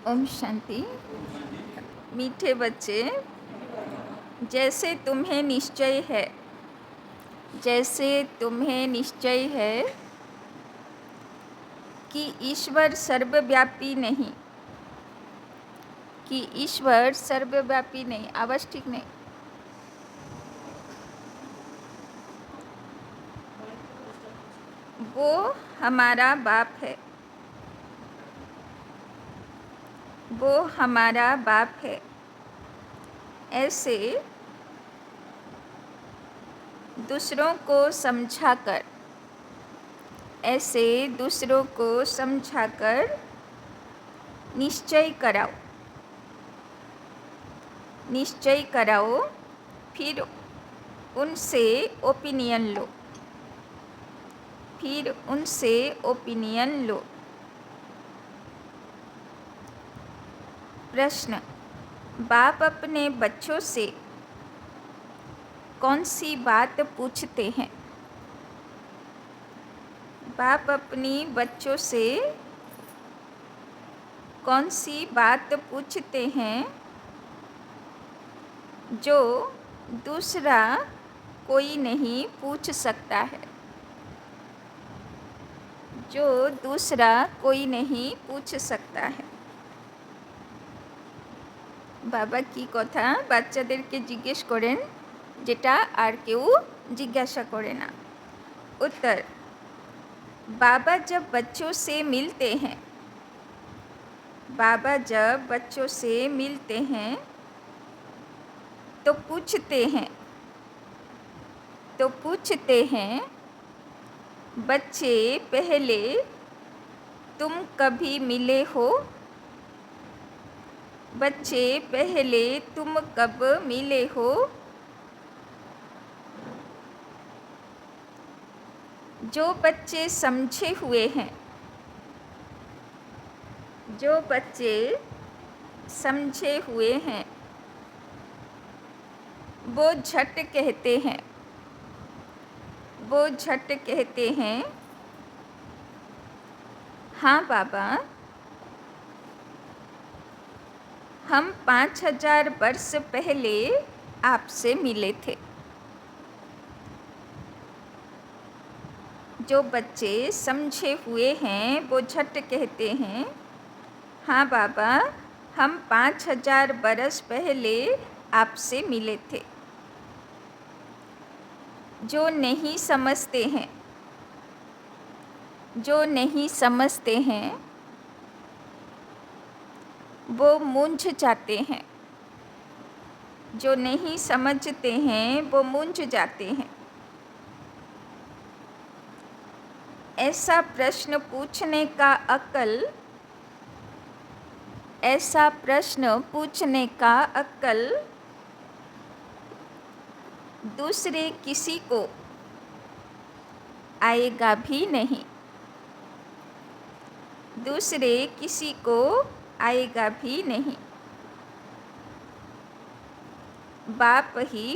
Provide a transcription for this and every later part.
ओम शांति। मीठे बच्चे, जैसे तुम्हें निश्चय है, जैसे तुम्हें निश्चय है कि ईश्वर सर्वव्यापी नहीं, कि ईश्वर सर्वव्यापी नहीं, आवाज़ ठीक नहीं, वो हमारा बाप है, वो हमारा बाप है। ऐसे दूसरों को समझाकर, ऐसे दूसरों को समझाकर निश्चय कराओ, निश्चय कराओ, फिर उनसे ओपिनियन लो, फिर उनसे ओपिनियन लो। प्रश्न: बाप अपने बच्चों से कौन सी बात पूछते हैं? बाप अपनी बच्चों से कौन सी बात पूछते हैं जो दूसरा कोई नहीं पूछ सकता है, जो दूसरा कोई नहीं पूछ सकता है। বাবা কি কথা বাচ্চাদেরকে জিজ্ঞেস করেন যেটা আর কেউ জিজ্ঞাসা করে না। उत्तर: बाबा जब बच्चों से मिलते हैं, बाबा जब बच्चों से मिलते हैं तो पूछते हैं, तो पूछते हैं, बच्चे पहले तुम कभी मिले हो? बच्चे पहले तुम कब मिले हो? जो बच्चे समझे हुए हैं, जो बच्चे समझे हुए हैं वो झट कहते हैं, वो झट कहते हैं, हाँ बाबा, हम 5000 वर्ष पहले आपसे मिले थे। जो बच्चे समझे हुए हैं वो झट कहते हैं, हाँ बाबा, हम 5000 वर्ष पहले आपसे मिले थे। जो नहीं समझते हैं, जो नहीं समझते हैं वो मूंझ जाते हैं, जो नहीं समझते हैं वो मूंझ जाते हैं। ऐसा प्रश्न पूछने का अक्ल, ऐसा प्रश्न पूछने का अक्ल दूसरे किसी को आएगा भी नहीं, दूसरे किसी को आएगा भी नहीं। बाप ही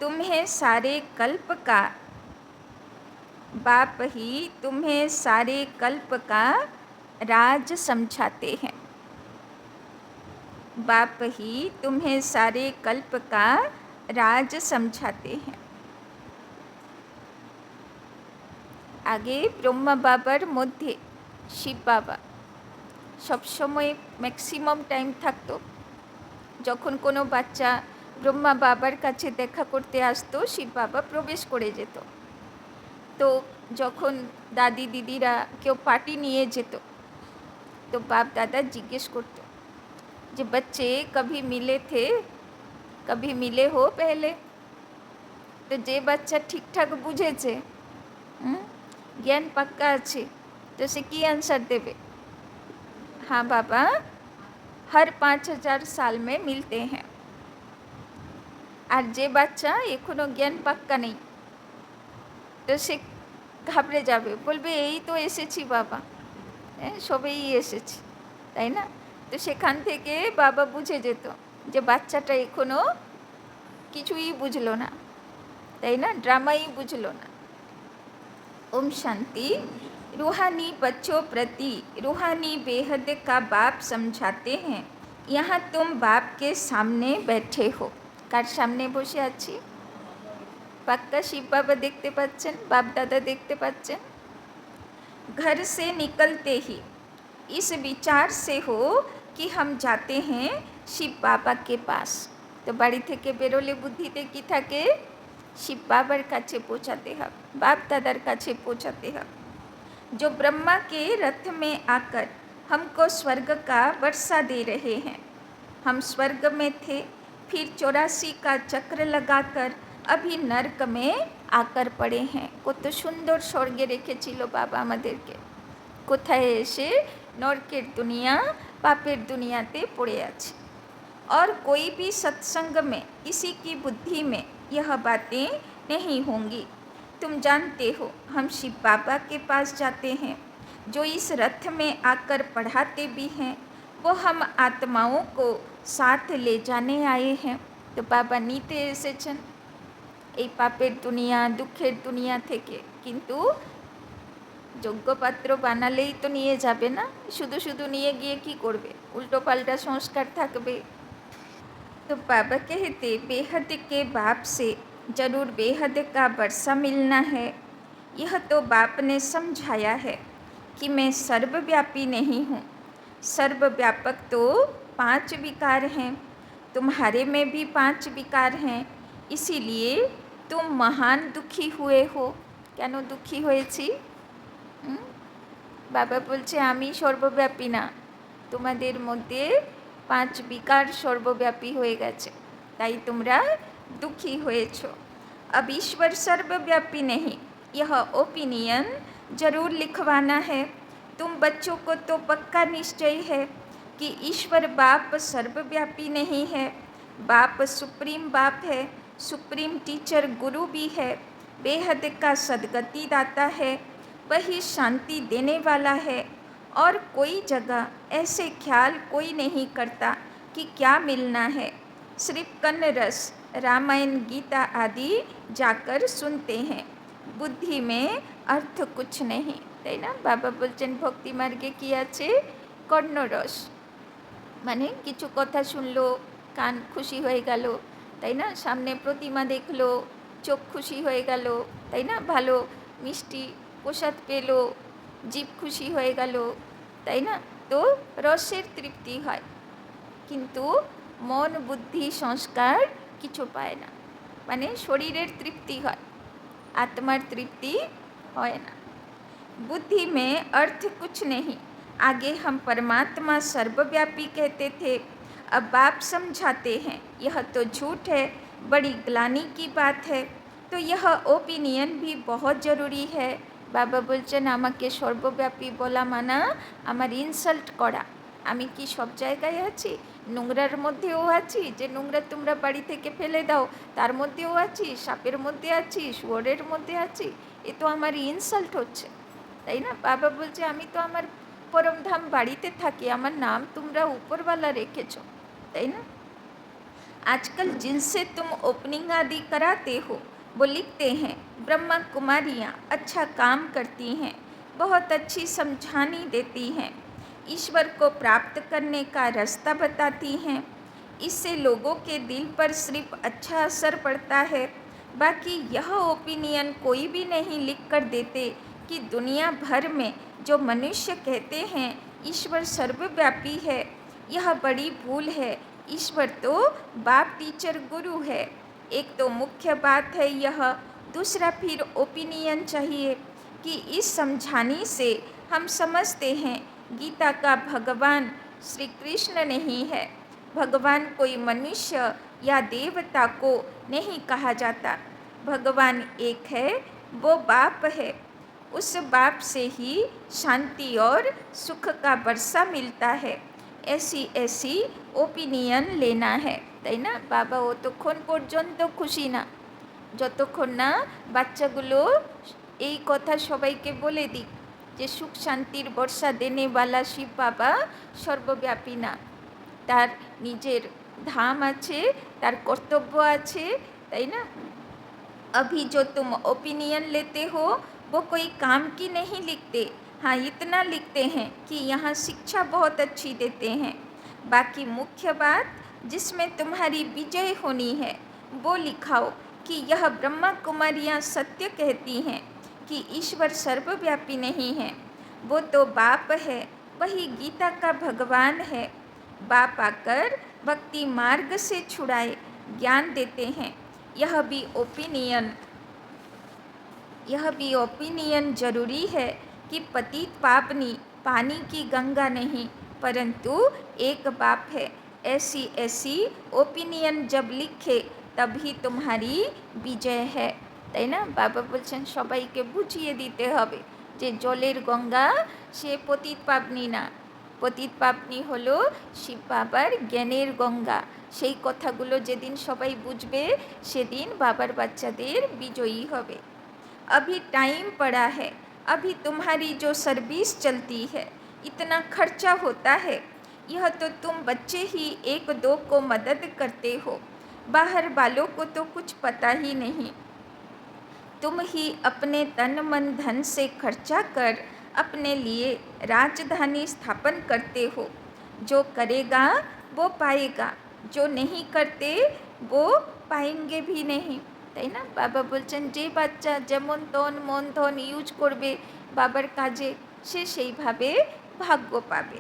तुम्हें सारे कल्प का, बाप ही तुम्हें सारे कल्प का राज समझाते हैं, बाप ही तुम्हें सारे कल्प का राज समझाते हैं। आगे ब्रह्मा बाबार मध्य शिव बाबा सब समय मैक्सिमाम टाइम থাকতো, যখন কোনো বাচ্চা ব্রহ্মা বাবার কাছে দেখা করতে আসতো শিব বাবা প্রবেশ করে যেত। তো যখন দাদি দিদিরা কেউ পার্টি নিয়ে যেত তো বাপ দাদা জিজ্ঞেস করতো যে बच्चे कभी मिले थे, कभी मिले हो पहले? तो যে বাচ্চা ঠিকঠাক বুঝেছে, জ্ঞান পাক্কা আছে, তো সে কি आंसर देवे? हाँ बाबा, हर 5000 साल में मिलते हैं। আর যে বাচ্চা এখনো জ্ঞান পাক্কা নেই তো সে ঘাবড়ে যাবে, বলবে এই তো এসেছি বাবা, সবেই এসেছি, তাই না? তো সেখান থেকে বাবা বুঝে যেত যে বাচ্চাটা এখনো কিছুই বুঝলো না, তাই না? ड्रामाई बुझलो ना। ओम शांति। रूहानी बच्चों प्रति रूहानी बेहद का बाप समझाते हैं, यहाँ तुम बाप के सामने बैठे हो। कार सामने বসে আছি? পাক্কা শিব বাবা দেখতে পাচ্ছেন, বাপ দাদা দেখতে পাচ্ছেন। घर से निकलते ही इस विचार से हो कि हम जाते हैं शिव बाबा के पास। तो বাড়ি থেকে বেরোলে বুদ্ধিতে কি থাকে? শিব বাবার কাছে পৌঁছাতে হবে, বাপ দাদার কাছে পৌঁছাতে হবে। जो ब्रह्मा के रथ में आकर हमको स्वर्ग का वर्षा दे रहे हैं। हम स्वर्ग में थे, फिर 84 का चक्र लगाकर अभी नर्क में आकर पड़े हैं। কত সুন্দর স্বর্গে রেখেছিল বাবা আমাদেরকে, কোথায় এসে নরকের দুনিয়া, পাপের দুনিয়াতে পড়ে আছে। और कोई भी सत्संग में किसी की बुद्धि में यह बातें नहीं होंगी। तुम जानते हो हम शिव बाबा के पास जाते हैं, जो इस रथ में आकर पढ़ाते भी हैं। वो हम आत्माओं को साथ ले जाने आए हैं। तो बाबा नीते এসেছেন এই পাপের দুনিয়া, দুঃখের দুনিয়া থেকে। কিন্তু যোগ্য পাত্র বানালেই তো নিয়ে যাবে না, শুধু শুধু নিয়ে গিয়ে কি করবে? উল্টো পাল্টা সংস্কার থাকবে। तो बाबा कहते बेहद के बाप से जरूर बेहद का वर्षा मिलना है। यह तो बाप ने समझाया है कि मैं सर्वव्यापी नहीं हूँ। सर्वव्यापक तो 5 विकार हैं, तुम्हारे में भी 5 विकार हैं, इसीलिए तुम महान दुखी हुए हो। কেন দুঃখী হয়েছি? বাবা বলছে আমি সর্বব্যাপী না, তোমাদের মধ্যে 5 विकार सर्वव्यापी হয়ে গেছে, তাই তোমরা दुखी হয়েছ। अब ईश्वर सर्वव्यापी नहीं, यह ओपिनियन जरूर लिखवाना है। तुम बच्चों को तो पक्का निश्चय है कि ईश्वर बाप सर्वव्यापी नहीं है। बाप सुप्रीम बाप है, सुप्रीम टीचर गुरु भी है, बेहद का सदगति दाता है, वही शांति देने वाला है। और कोई जगह ऐसे ख्याल कोई नहीं करता कि क्या मिलना है। सिर्फ कन्न रस, रामायण, गीता आदि जाकर सुनते हैं, बुद्धि में अर्थ कुछ नहीं। তাই না? বাবা বলছেন ভক্তি মার্গে কি আছে? কর্ণরস, মানে কিছু কথা শুনলো, কান খুশি হয়ে গেল, তাই না? সামনে প্রতিমা দেখলো, চোখ খুশি হয়ে গেল, তাই না? ভালো মিষ্টি প্রসাদ পেলো, জীব খুশি হয়ে গেল, তাই না? তো রসের তৃপ্তি হয়, কিন্তু মন বুদ্ধি সংস্কার কিছু পায় না। মানে শরীরের তৃপ্তি হয়, आत्मार तृप्ति হয় না। बुद्धि में अर्थ कुछ नहीं। आगे हम परमात्मा सर्वव्यापी कहते थे, अब बाप समझाते हैं यह तो झूठ है, बड़ी ग्लानि की बात है। तो यह ओपिनियन भी बहुत ज़रूरी है। বাবা বলছেন আমাকে সর্বব্যাপী বলা মানা আমার ইনসাল্ট করা। আমি কি সব জায়গায় আছি? নোংরার মধ্যেও আছি, যে নোংরা তোমরা বাড়ি থেকে ফেলে দাও তার মধ্যেও আছি, সাপের মধ্যে আছি, শুয়োরের মধ্যে আছি, এ তো আমার ইনসাল্ট হচ্ছে, তাই না? বাবা বলছে আমি তো আমার পরমধাম বাড়িতে থাকি, আমার নাম তোমরা উপরওয়ালা রেখেছো, তাই না? आजकल जिनसे तुम ओपनिंग आदि कराते हो वो लिखते हैं ब्रह्मा कुमारियाँ अच्छा काम करती हैं, बहुत अच्छी समझानी देती हैं, ईश्वर को प्राप्त करने का रास्ता बताती हैं। इससे लोगों के दिल पर सिर्फ अच्छा असर पड़ता है। बाकी यह ओपिनियन कोई भी नहीं लिख कर देते कि दुनिया भर में जो मनुष्य कहते हैं ईश्वर सर्वव्यापी है, यह बड़ी भूल है। ईश्वर तो बाप टीचर गुरु है। एक तो मुख्य बात है यह, दूसरा फिर ओपिनियन चाहिए कि इस समझाने से हम समझते हैं गीता का भगवान श्री कृष्ण नहीं है। भगवान कोई मनुष्य या देवता को नहीं कहा जाता, भगवान एक है, वो बाप है। उस बाप से ही शांति और सुख का वर्षा मिलता है। ऐसी ऐसी ओपिनियन लेना है, তাই না? বাবা অতক্ষণ পর্যন্ত খুশি না যতক্ষণ না বাচ্চাগুলো এই কথা সবাইকে বলে দিক যে সুখ শান্তির বর্ষা দেনেওয়ালা শিব বাবা সর্বব্যাপী না, তার নিজের ধাম আছে, তার কর্তব্য আছে, তাই না? अभी जो तुम ओपिनियन लेते हो वो कोई काम की नहीं लिखते, हाँ, इतना लिखते हैं कि यहाँ शिक्षा बहुत अच्छी देते हैं, बाकी मुख्य बात जिसमें तुम्हारी विजय होनी है वो लिखाओ कि यह ब्रह्मा कुमारियाँ सत्य कहती हैं कि ईश्वर सर्वव्यापी नहीं है, वो तो बाप है, वही गीता का भगवान है। बाप आकर भक्ति मार्ग से छुड़ाए ज्ञान देते हैं। यह भी ओपिनियन जरूरी है कि पतित पावनी पानी की गंगा नहीं परंतु एक बाप है। ऐसी ओपिनियन जब लिखे तभी तुम्हारी विजय है, তাই না? বাবা বলছেন সবাইকে বুঝিয়ে দিতে হবে যে জলের গঙ্গা সে পতিত পাবনি না, পতিত পাবনি হলো শিব বাবার জ্ঞানের গঙ্গা। সেই কথাগুলো যেদিন সবাই বুঝবে সেদিন বাবার বাচ্চাদের বিজয়ী হবে। अभी टाइम पड़ा है, अभी तुम्हारी जो सर्विस चलती है इतना खर्चा होता है, यह तो तुम बच्चे ही एक दो को मदद करते हो, बाहर वालों को तो कुछ पता ही नहीं। तुम ही अपने तन मन धन से खर्चा कर अपने लिए राजधानी स्थापन करते हो। जो करेगा वो पाएगा, जो नहीं करते वो पाएंगे भी नहीं, তাই না? বাবা বলছেন যে বাচ্চা যেমন তন মন ধন ইউজ করবে বাবার কাজে সে সেইভাবে ভাগ্য পাবে।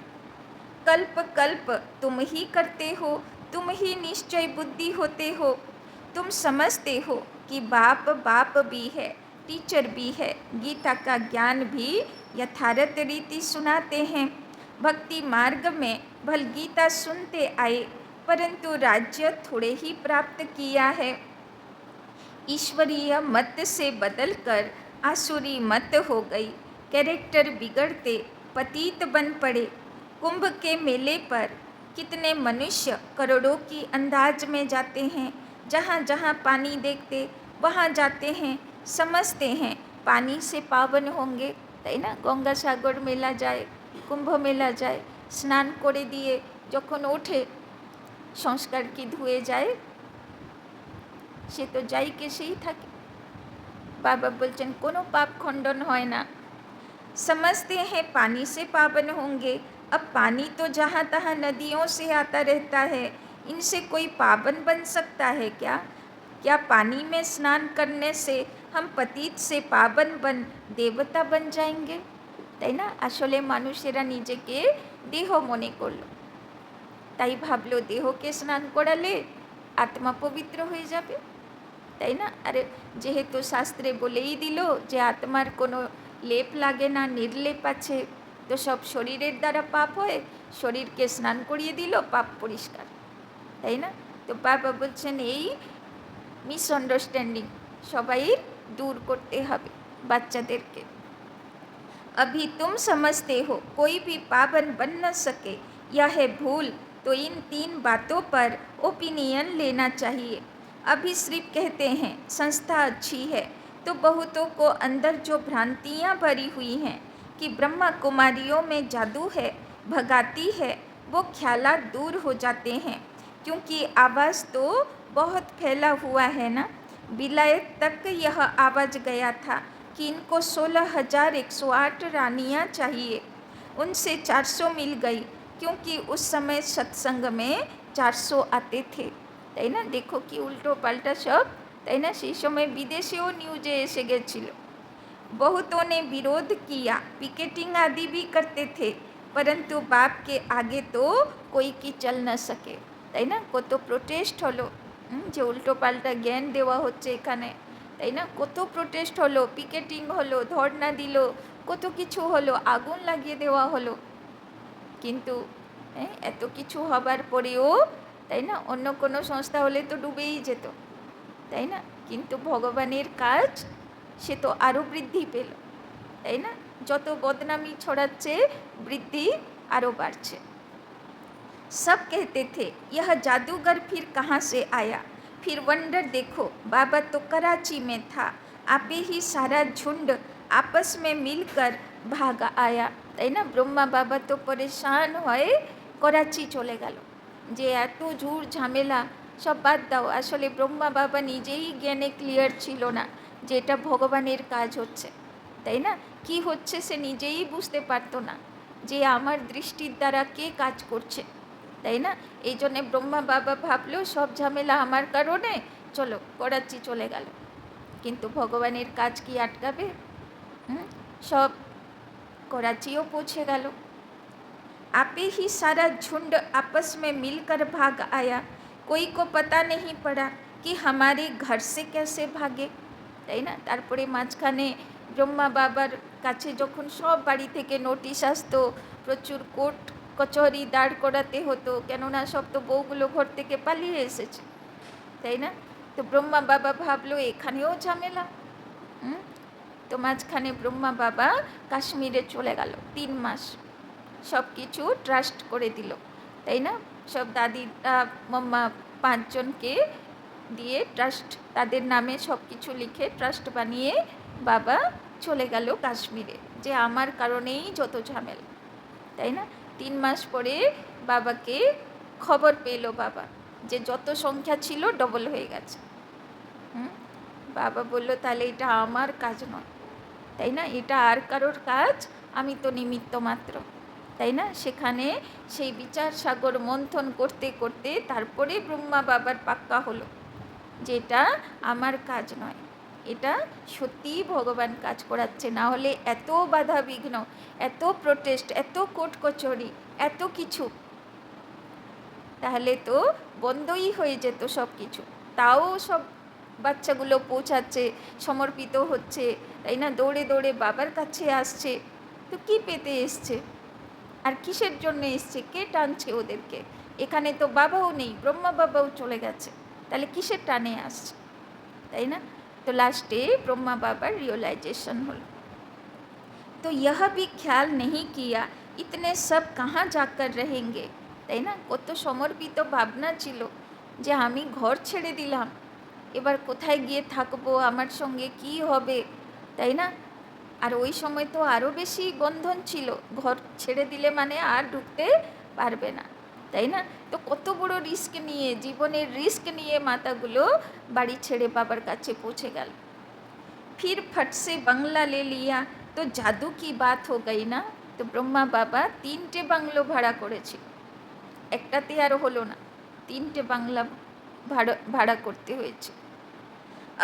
कल्प कल्प तुम ही करते हो, तुम ही निश्चय बुद्धि होते हो। तुम समझते हो कि बाप बाप भी है, टीचर भी है, गीता का ज्ञान भी यथार्थ रीति सुनाते हैं। भक्ति मार्ग में भल गीता सुनते आए परंतु राज्य थोड़े ही प्राप्त किया है। ईश्वरीय मत से बदलकर आसुरी मत हो गई, कैरेक्टर बिगड़ते पतित बन पड़े। कुंभ के मेले पर कितने मनुष्य करोड़ों की अंदाज में जाते हैं, जहाँ जहाँ पानी देखते वहाँ जाते हैं, समझते हैं पानी से पावन होंगे, তাই না? গঙ্গা সাগর মেলা যায়, কুম্ভ মেলা যায়, স্নান করে দিয়ে যখন ওঠে সংস্কার কি ধুয়ে যায়, সে তো যাই কে সেই থাকে। बाबा बोलचन कोनो पाप खंडन হয় না। समझते हैं पानी से पावन होंगे, अब पानी तो जहाँ तहाँ नदियों से आता रहता है, इनसे कोई पावन बन सकता है क्या? क्या पानी में स्नान करने से हम पतित से पावन बन देवता बन जाएंगे? তাই না? আসলে মানুষেরা নিজেকে দেহ মনে করলো, তাই ভাবলো দেহকে স্নান করালে আত্মা পবিত্র হয়ে যাবে, তাই না? আরে যেহেতু শাস্ত্রে বলেই দিল যে আত্মার কোনো লেপ লাগে না, নির্লেপ আছে, তো সব শরীরের দ্বারা পাপ হয়, শরীরকে স্নান করিয়ে দিল, পাপ পরিষ্কার, তাই না? তো বাবা বলছেন এই মিসআন্ডারস্ট্যান্ডিং সবাই दूर করতে হবে বাচ্চাদেরকে। अभी तुम समझते हो कोई भी पावन बन न सके, यह है भूल, तो इन 3 बातों पर ओपिनियन लेना चाहिए। अभी सिर्फ कहते हैं संस्था अच्छी है, तो बहुतों को अंदर जो भ्रांतियाँ भरी हुई हैं कि ब्रह्मा कुमारियों में जादू है, भगाती है, वो ख्यालात दूर हो जाते हैं, क्योंकि आवाज़ तो बहुत फैला हुआ है ना। विलायत तक यह आवाज़ गया था कि इनको 16,108 रानियाँ चाहिए, उनसे 400 मिल गई, क्योंकि उस समय सत्संग में 400 आते थे, তাই না? देखो कि उल्टो पाल्टा सब, তাই না? সেই সময় বিদেশেও নিউজে এসে গেছিল। बहुतों ने विरोध किया, पिकेटिंग आदि भी करते थे, परंतु बाप के आगे तो कोई की चल न सके, তাই না? কত প্রোটেস্ট হলো, যে উল্টো পাল্টা জ্ঞান দেওয়া হচ্ছে এখানে, তাই না? কত প্রোটেস্ট হলো, পিকেটিং হলো, ধর্ণা দিল, কত কিছু হলো, আগুন লাগিয়ে দেওয়া হলো, কিন্তু এত কিছু হবার পরেও, তাই না, অন্য কোনো সংস্থা হলে তো ডুবেই যেত, তাই না? কিন্তু ভগবানের কাজ সে তো আরও বৃদ্ধি পেল, তাই না? যত বদনামি ছড়াচ্ছে বৃদ্ধি আরও বাড়ছে। सब कहते थे यह जादूगर फिर कहाँ से आया, फिर वंडर देखो बाबा तो कराची में था, आपे ही सारा झुंड आपस में मिलकर भाग आया, তাই না? ব্রহ্মা বাবা তো পরেশান হয়ে করাচি চলে গেল, যে এত ঝুড় ঝামেলা সব বাদ দাও। আসলে ব্রহ্মা বাবা নিজেই জ্ঞানে ক্লিয়ার ছিল না যে এটা ভগবানের কাজ হচ্ছে, তাই না? কি হচ্ছে সে নিজেই বুঝতে পারতো না যে আমার দৃষ্টির দ্বারা কে কাজ করছে, তাই না? এই জন্যে ব্রহ্মা বাবা ভাবলো সব ঝামেলা আমার কারণে, চলো করাচ্ছি চলে গেল। কিন্তু ভগবানের কাজ কি আটকাবে? সব कराचियों पहुँचे गलो। आपे ही सारा झुंड आपस में मिलकर भाग आया, कोई को पता नहीं पड़ा कि हमारे घर से कैसे भागे, তাই না? তারপরে মাঝখানে ব্রহ্মা বাবার কাছে যখন সব বাড়ি থেকে নোটিশ আসতো, প্রচুর কোর্ট কচহরি দাঁড় করাতে হতো, কেননা সব তো বউগুলো ঘর থেকে পালিয়ে এসেছে, তাই না? তো ব্রহ্মা বাবা ভাবলো এখানেও ঝামেলা। তো মাঝখানে ব্রহ্মা বাবা কাশ্মীরে চলে গেল 3 মাস, সব কিছু ট্রাস্ট করে দিল, তাই না? সব দাদিরা মাম্মা 5 জনকে দিয়ে ট্রাস্ট, তাদের নামে সব কিছু লিখে ট্রাস্ট বানিয়ে বাবা চলে গেল কাশ্মীরে, যে আমার কারণেই যত ঝামেলা, তাই না? 3 মাস পরে বাবাকে খবর পেল বাবা যে যত সংখ্যা ছিল ডবল হয়ে গেছে। বাবা বলল তাহলে এটা আমার কাজ নয়, তাই না? এটা আর কারোর কাজ, আমি তো নিমিত্ত মাত্র, তাই না? সেখানে সেই বিচার সাগর মন্থন করতে করতে তারপরে ব্রহ্মা বাবার পাক্কা হলো যে এটা আমার কাজ নয়, এটা সত্যিই ভগবান কাজ করাচ্ছে, না হলে এত বাধা বিঘ্ন, এত প্রোটেস্ট, এত কোর্ট কচহরি, এত কিছু, তাহলে তো বন্ধই হয়ে যেত সব কিছু। তাও সব বাচ্চাগুলো পৌঁছাচ্ছে, সমর্পিত হচ্ছে, তাই না? দৌড়ে দৌড়ে বাবার কাছে আসছে, তো কি পেতে এসছে আর কিসের জন্য এসছে, কে টানছে ওদেরকে? এখানে তো বাবাও নেই, ব্রহ্মা বাবাও চলে গেছে, তাহলে কিসের টানে আসছে, তাই না? তো লাস্টে ব্রহ্মা বাবার रियलाइजेशन হলো। तो यह भी ख्याल नहीं किया इतने सब कहाँ जाकर रहेंगे, তাই না? কত সমর্পিত ভাবনা ছিল যে আমি ঘর ছেড়ে দিলাম, এবার কোথায় গিয়ে থাকবো, আমার সঙ্গে কি হবে, তাই না? আর ওই সময় তো আরও বেশি বন্ধন ছিল, ঘর ছেড়ে দিলে মানে আর ঢুকতে পারবে না, তাই না? তো কত বড় রিস্ক নিয়ে, জীবনের রিস্ক নিয়ে মাতাগুলো বাড়ি ছেড়ে বাবার কাছে পৌঁছে গেল। फिर फट से बंगला ले लिया तो जादू की बात हो गई ना। तो ब्रह्मा बाबा 3টে বাংলো ভাড়া করেছিল, একটাতে আর হলো না, 3টে বাংলা ভাড়া করতে হয়েছে।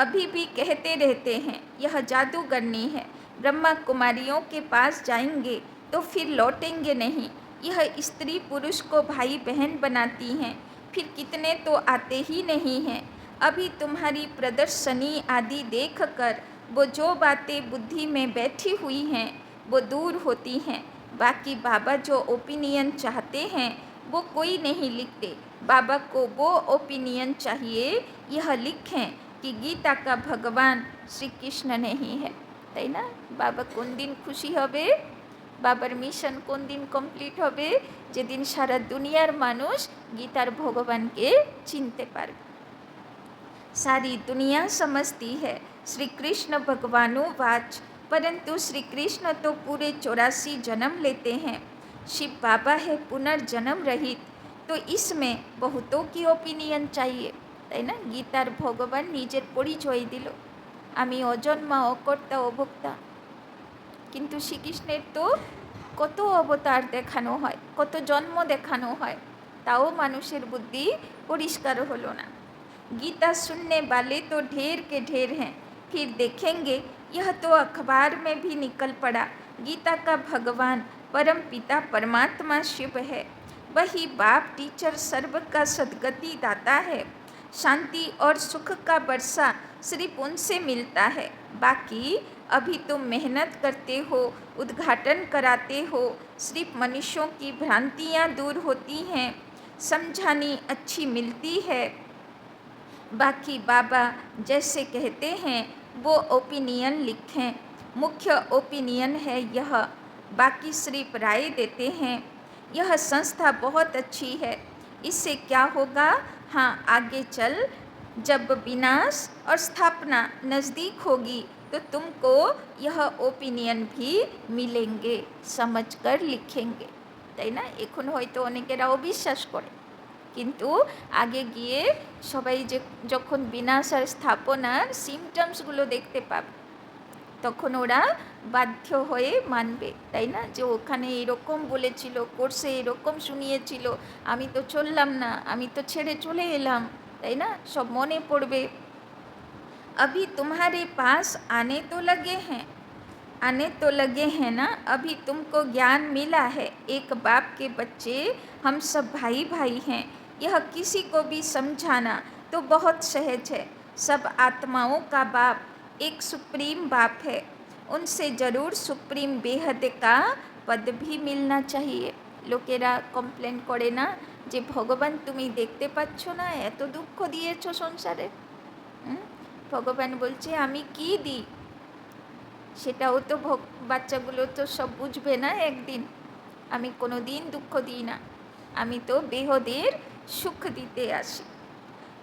अभी भी कहते रहते हैं यह जादूगरनी है, ब्रह्मा कुमारियों के पास जाएंगे तो फिर लौटेंगे नहीं, यह स्त्री पुरुष को भाई बहन बनाती हैं, फिर कितने तो आते ही नहीं हैं। अभी तुम्हारी प्रदर्शनी आदि देखकर वो जो बातें बुद्धि में बैठी हुई हैं वो दूर होती हैं, बाकी बाबा जो ओपिनियन चाहते हैं वो कोई नहीं लिखते, बाबा को वो ओपिनियन चाहिए यह लिखें कि गीता का भगवान श्री कृष्ण नहीं है, তাই না? বাবা কোন দিন খুশি হবে, বাবার মিশন কোন দিন কমপ্লিট হবে, যেদিন সারা দুনিয়ার মানুষ গীতার ভগবানকে চিনতে পারবে। सारी दुनिया समझती है श्री कृष्ण भगवानुवाच, परंतु श्री कृष्ण तो पूरे 84 जन्म लेते हैं, शिव बाबा है पुनर्जन्म रहित, तो इसमें बहुतों की ओपिनियन चाहिए, তাই না? গীতার ভগবান নিজের পরিচয় দিল, আমি অজন্মা, অকর্তা, অভোক্তা। কিন্তু শ্রীকৃষ্ণের তো কত অবতার দেখানো হয়, কত জন্ম দেখানো হয়, তাও মানুষের বুদ্ধি পরিষ্কার হলো না। गीता सुनने वाले तो ढेर के ढेर हैं, फिर देखेंगे यह तो अखबार में भी निकल पड़ा, गीता का भगवान परम पिता परमात्मा शिव है, वही बाप टीचर सर्व का सद्गति दाता है, शांति और सुख का वर्षा सिर्फ उनसे मिलता है, बाकी अभी तुम मेहनत करते हो, उद्घाटन कराते हो, सिर्फ मनुष्यों की भ्रांतियाँ दूर होती हैं, समझानी अच्छी मिलती है, बाकी बाबा जैसे कहते हैं वो ओपिनियन लिखें, मुख्य ओपिनियन है यह, बाकी सिर्फ राय देते हैं। यह संस्था बहुत अच्छी है, इससे क्या होगा, हाँ आगे चल जब विनाश और स्थापना नज़दीक होगी तो तुमको यह ओपिनियन भी मिलेंगे, समझ कर लिखेंगे, তাই না? এখন হয়তো অনেকেরা অবিশ্বাস করে, কিন্তু আগে গিয়ে সবাই যে যখন বিনাশ আর স্থাপনার সিমটমসগুলো দেখতে পাবে তখন ওরা বাধ্য হয়ে মানবে, তাই না? যে ওখানে এরকম বলেছিল, কোর্সে এরকম শুনিয়েছিল, আমি তো চললাম না, আমি তো ছেড়ে চলে এলাম, তাই না? সব মনে পড়বে। अभी तुम्हारे पास आने तो लगे हैं ना, अभी तुमको ज्ञान मिला है। एक बाप के बच्चे हम सब भाई भाई हैं, यह किसी को भी समझाना तो बहुत सहज है। सब आत्माओं का बाप एक सुप्रीम बाप है, उनसे ज़रूर सुप्रीम बेहद का पद भी मिलना चाहिए। লোকেরা কমপ্লেন করে না যে ভগবান তুমি দেখতে পাচ্ছ না, এত দুঃখ দিয়েছো সংসারে। ভগবান বলছে আমি কি দিই, সেটাও তো বাচ্চাগুলো তো সব বুঝবে না একদিন। আমি কোনো দিন দুঃখ দিই না, আমি তো বেহদের সুখ দিতে আসি।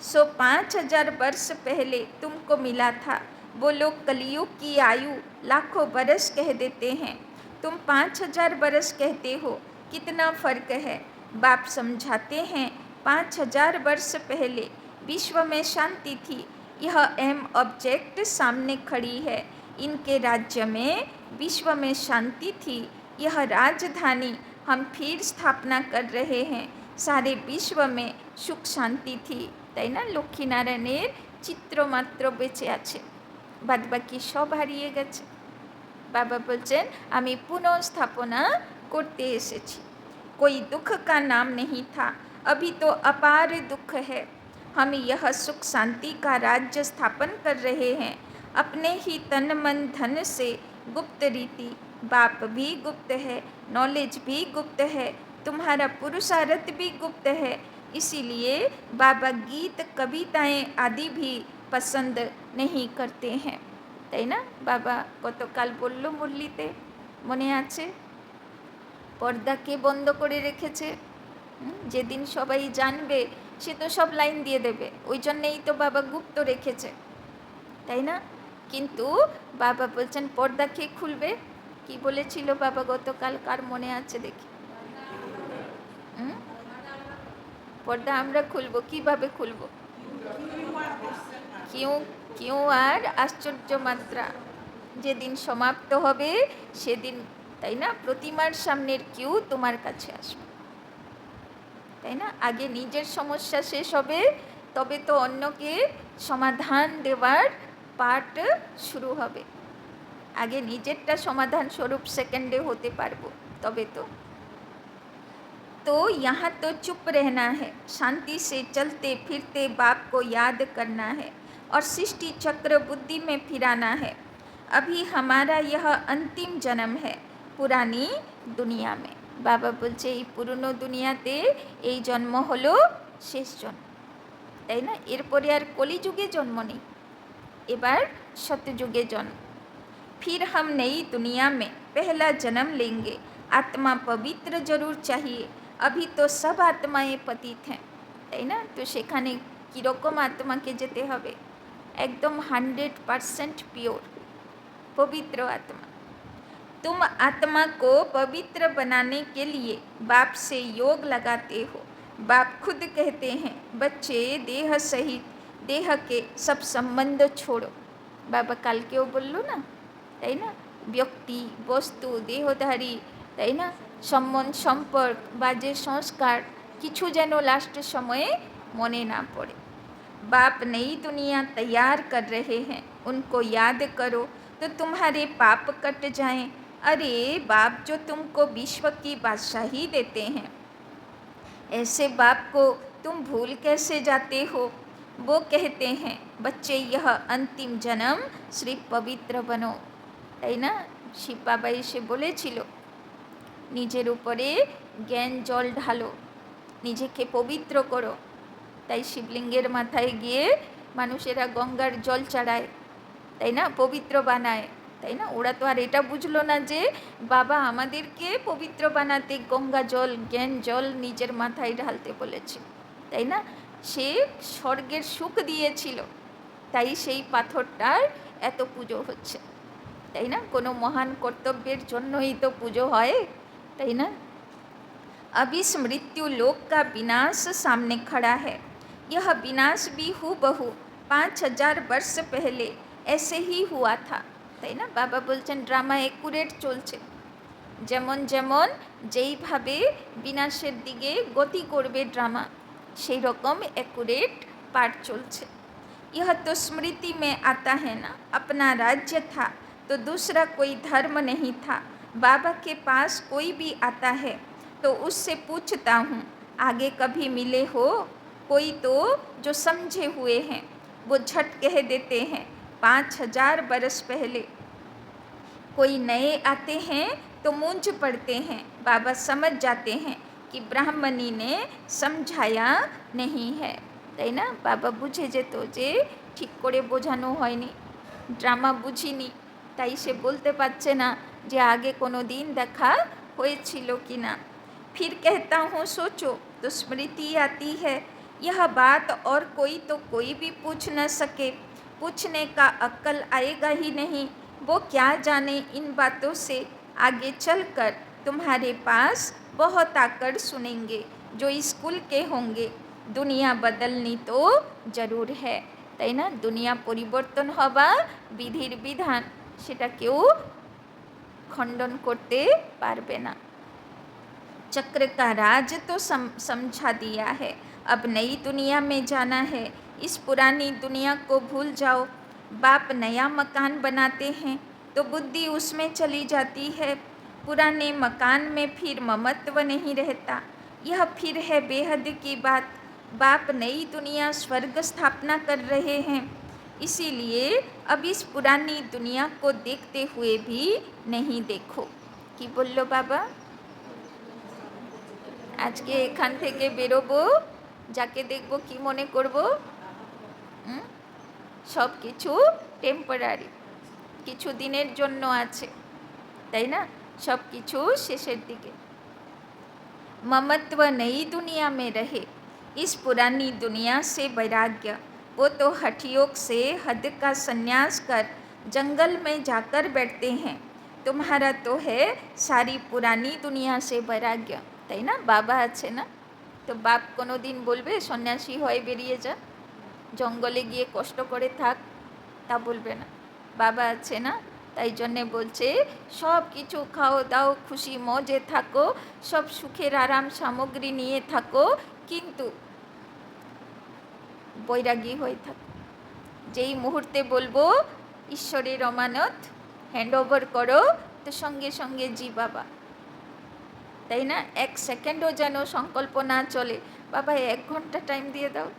5,000 वर्ष पहले तुमको मिला था, वो लोग कलयुग की आयु लाखों बरस कह देते हैं, तुम 5,000 बरस कहते हो, कितना फ़र्क है। बाप समझाते हैं 5,000 वर्ष पहले विश्व में शांति थी, यह अहम ऑब्जेक्ट सामने खड़ी है। इनके राज्य में विश्व में शांति थी, यह राजधानी हम फिर स्थापना कर रहे हैं। सारे विश्व में सुख शांति थी, তাই না? লক্ষ্মীনারায়ণের চিত্র মাত্র বেঁচে আছে, বাদবাকি সব হারিয়ে গেছে। বাবা বলছেন আমি পুনঃস্থাপনা করতে এসেছি। कोई दुख का नाम नहीं था, अभी तो अपार दुख है। हम यह सुख शांति का राज्य स्थापन कर रहे हैं अपने ही तन मन धन से। गुप्त रीति, बाप भी गुप्त है, नॉलेज भी गुप्त है, तुम्हारा पुरुषार्थ भी गुप्त है। इसीलिए बाबा गीत कविताएं आदि भी पसंद नहीं करते हैं, তাই না? বাবা গতকাল বলল মুরলিতে, মনে আছে? পর্দাকে বন্ধ করে রেখেছে, যেদিন সবাই জানবে সে তো সব লাইন দিয়ে দেবে, ওই জন্যেই তো বাবা গুপ্ত রেখেছে, তাই না? কিন্তু বাবা বলছেন পর্দা কে খুলবে? কি বলেছিল বাবা গতকাল, কার মনে আছে দেখি? পর্দা আমরা খুলব, কিভাবে খুলব? কিউ আর আশ্চর্য মাত্রা যেদিন সমাপ্ত হবে সেদিন, তাই না? প্রতিমার সামনের কিউ তোমার কাছে আসবে, তাই না? আগে নিজের সমস্যা শেষ হবে, তবে তো অন্যকে সমাধান দেওয়ার পার্ট শুরু হবে। আগে নিজেরটা সমাধান স্বরূপ সেকেন্ডে হতে পারবো, তবে तो यहाँ तो चुप रहना है, शांति से चलते फिरते बाप को याद करना है और सृष्टि चक्र बुद्धि में फिराना है। अभी हमारा यह अंतिम जन्म है पुरानी दुनिया में। बाबा बोलছে এই পুরনো দুনিয়াতে এই জন্ম হলো শেষ জন্ম, তাই না? এরপরে আর কলিযুগে জন্ম নেই, এবার সত্যযুগে জন্ম। फिर हम नई दुनिया में पहला जन्म लेंगे, आत्मा पवित्र जरूर चाहिए, अभी तो सब आत्माएं पतित हैं, তাই না? তো সেখানে কীরকম আত্মাকে যেতে হবে? एकदम 100% प्योर पवित्र आत्मा। तुम आत्मा को पवित्र बनाने के लिए बाप से योग लगाते हो। बाप खुद कहते हैं बच्चे देह सहित देह के सब संबंध छोड़ो। बाबा कल केও বলল না, তাই না? ব্যক্তি বস্তু দেহধারী, তাই না, সম্বন্ধ সম্পর্ক বা যে সংস্কার কিছু যেন লাস্টের সময়ে মনে না পড়ে। बाप नई दुनिया तैयार कर रहे हैं, उनको याद करो तो तुम्हारे पाप कट जाएं। अरे बाप जो तुमको विश्व की बादशाही देते हैं, ऐसे बाप को तुम भूल कैसे जाते हो? वो कहते हैं बच्चे यह अंतिम जन्म श्री पवित्र बनो, তাই না? শিব বাবা এসে বলেছিল নিজের উপরে জ্ঞান জল ঢালো, নিজেকে পবিত্র করো। তাই শিবলিঙ্গের মাথায় গিয়ে মানুষেরা গঙ্গার জল চড়ায়, তাই না, পবিত্র বানায়, তাই না? ওরা তো আর এটা বুঝলো না যে বাবা আমাদেরকে পবিত্র বানাতে গঙ্গা জল জ্ঞান জল নিজের মাথায় ঢালতে বলেছে, তাই না? সে স্বর্গের সুখ দিয়েছিল, তাই সেই পাথরটার এত পুজো হচ্ছে, তাই না? কোনো মহান কর্তব্যের জন্যই তো পুজো হয়, তাই না? अभी इस मृत्यु लोक का विनाश सामने खड़ा है, यह विनाश भी हूबहू 5,000 वर्ष पहले ऐसे ही हुआ था। তাই না? বাবা বলছেন ড্রামা একুরেট চলছে, যেমন যেমন যেইভাবে বিনাশের দিকে গতি করবে ড্রামা, সেই রকম একুরেট पाठ चलছে। यह तो स्मृति में आता है ना, अपना राज्य था तो दूसरा कोई धर्म नहीं था। बाबा के पास कोई भी आता है तो उससे पूछता हूँ, आगे कभी मिले हो? कोई तो जो समझे हुए हैं वो झट कह देते हैं 5000 बरस पहले। कोई नए आते हैं तो मूंझ पड़ते हैं। बाबा समझ जाते हैं कि ब्राह्मणी ने समझाया नहीं है। তাই না? বাবা বুঝে যেত যে ঠিক করে বোঝানো হয়নি, ড্রামা বুঝিনি, তাই সে বলতে পারছে না যে আগে কোনো দিন দেখা হয়েছিল কি না। फिर कहता हूँ सोचो तो स्मृति आती है, यह बात और कोई तो कोई भी पूछ न सके, पूछने का अक्ल आएगा ही नहीं। वो क्या जाने इन बातों से, आगे चलकर तुम्हारे पास बहुत आकर सुनेंगे जो स्कूल के होंगे। দুনিয়া বদলনি তো জরুর হ্যাঁ, তাই না? দুনিয়া পরিবর্তন হবা বিধির বিধান, সেটা কেউ খণ্ডন করতে পারবে না। चक्र का राज तो समझा दिया है, अब नई दुनिया में जाना है। इस पुरानी दुनिया को भूल जाओ। बाप नया मकान बनाते हैं तो बुद्धि उसमें चली जाती है। पुराने मकान में फिर ममत्व नहीं रहता। यह फिर है बेहद की बात। बाप नई दुनिया स्वर्ग स्थापना कर रहे हैं, इसीलिए अब इस पुरानी दुनिया को देखते हुए भी नहीं देखो। কি বললো বাবা? আজকে এখান থেকে বেরোবো, যাকে দেখবো কি মনে করব? সব কিছু টেম্পোরারি, কিছু দিনের জন্য আছে, তাই না? সব কিছু শেষের দিকে। ममत्व नई दुनिया में रहे, इस पुरानी दुनिया से वैराग्य। वो तो हठयोग से हद का संन्यास कर जंगल में जाकर बैठते हैं। तुम्हारा तो है सारी पुरानी दुनिया से वैराग्य, তাই না? বাবা আছে না, তো বাপ কোনো দিন বলবে সন্ন্যাসী হয়ে বেরিয়ে যা, জঙ্গলে গিয়ে কষ্ট করে থাক, তা বলবে না। বাবা আছে না, তাই জন্যে বলছে সব কিছু খাও দাও, খুশি মজে থাকো, সব সুখের আরাম সামগ্রী নিয়ে থাকো, কিন্তু বৈরাগী হয়ে থাকো। যেই মুহূর্তে বলবো ঈশ্বরের অমানত হ্যান্ড ওভার করো, তো সঙ্গে সঙ্গে জি বাবা, তাই না? এক সেকেন্ডও যেন সংকল্প না চলে বাবা 1 ঘন্টা টাইম দিয়ে দাও,